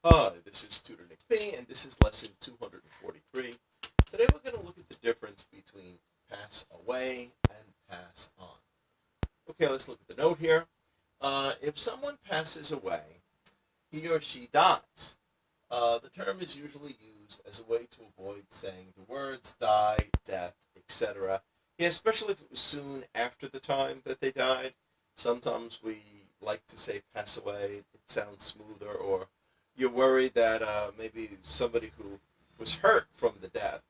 Hi, this is Tutor Nick B, and this is lesson 243. Today we're going to look at the difference between pass away and pass on. Okay, let's look at the note here. If someone passes away, he or she dies. The term is usually used as a way to avoid saying the words die, death, etc. Yeah, especially if it was soon after the time that they died. Sometimes we like to say pass away. It sounds smoother, or you're worried that maybe somebody who was hurt from the death,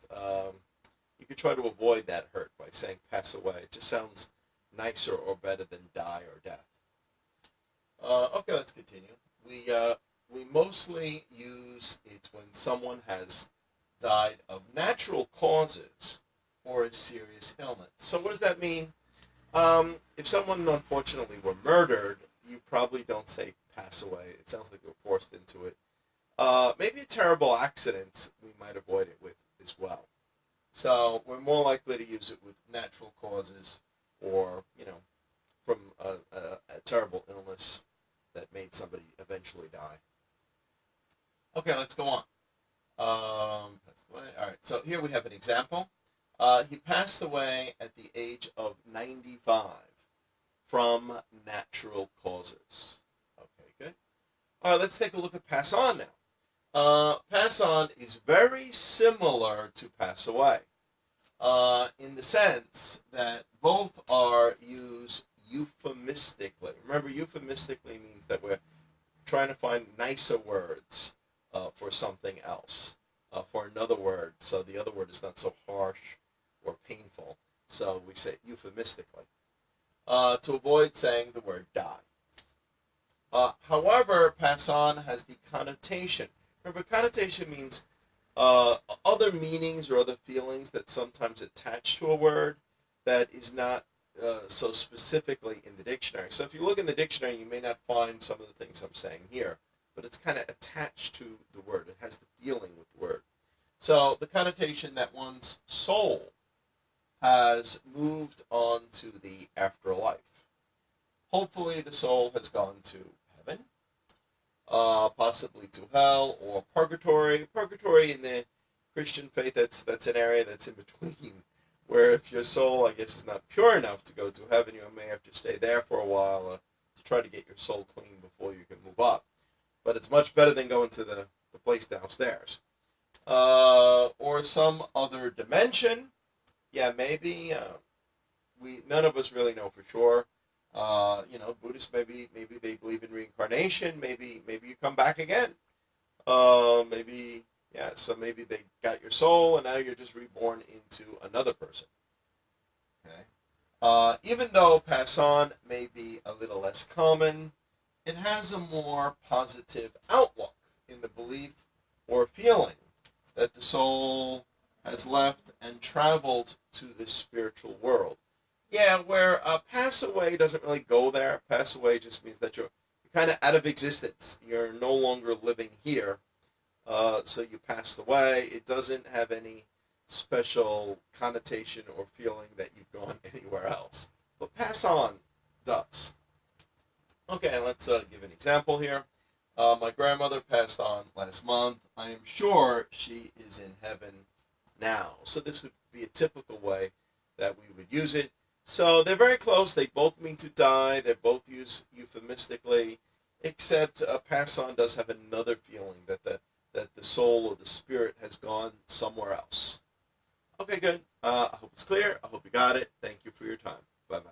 you could try to avoid that hurt by saying pass away. It just sounds nicer or better than die or death. Okay, let's continue. We mostly use it when someone has died of natural causes or a serious illness. So what does that mean? If someone unfortunately were murdered, you probably don't say pass away. It sounds like you're forced into it. Maybe a terrible accident we might avoid it with as well. So we're more likely to use it with natural causes or, from a terrible illness that made somebody eventually die. Okay, let's go on. Passed away. All right, so here we have an example. He passed away at the age of 95 from natural causes. Okay, good. All right, let's take a look at pass on now. Pass on is very similar to pass away in the sense that both are used euphemistically. Remember, euphemistically means that we're trying to find nicer words for something else, for another word, so the other word is not so harsh or painful. So we say euphemistically to avoid saying the word die. However, pass on has the connotation. Remember, connotation means other meanings or other feelings that sometimes attach to a word that is not so specifically in the dictionary. So if you look in the dictionary, you may not find some of the things I'm saying here, but it's kind of attached to the word. It has the feeling with the word. So the connotation that one's soul has moved on to the afterlife. Hopefully the soul has gone to heaven, possibly to hell or purgatory. Purgatory in the Christian faith, that's an area that's in between, where if your soul, I guess, is not pure enough to go to heaven, you may have to stay there for a while to try to get your soul clean before you can move up. But it's much better than going to the place downstairs. Or some other dimension. Yeah, maybe. None of us really know for sure. Buddhists maybe they believe in reincarnation. Maybe you come back again. So maybe they got your soul and now you're just reborn into another person. Okay. Even though pass on may be a little less common, it has a more positive outlook in the belief or feeling that the soul has left and traveled to the spiritual world. Yeah, where pass away doesn't really go there. Pass away just means that you're kind of out of existence. You're no longer living here. So you passed away. It doesn't have any special connotation or feeling that you've gone anywhere else. But pass on does. Okay, let's give an example here. My grandmother passed on last month. I am sure she is in heaven now. So this would be a typical way that we would use it. So they're very close. They both mean to die. They're both used euphemistically, except pass on does have another feeling that the soul or the spirit has gone somewhere else. Okay, good. I hope it's clear. I hope you got it. Thank you for your time. Bye-bye.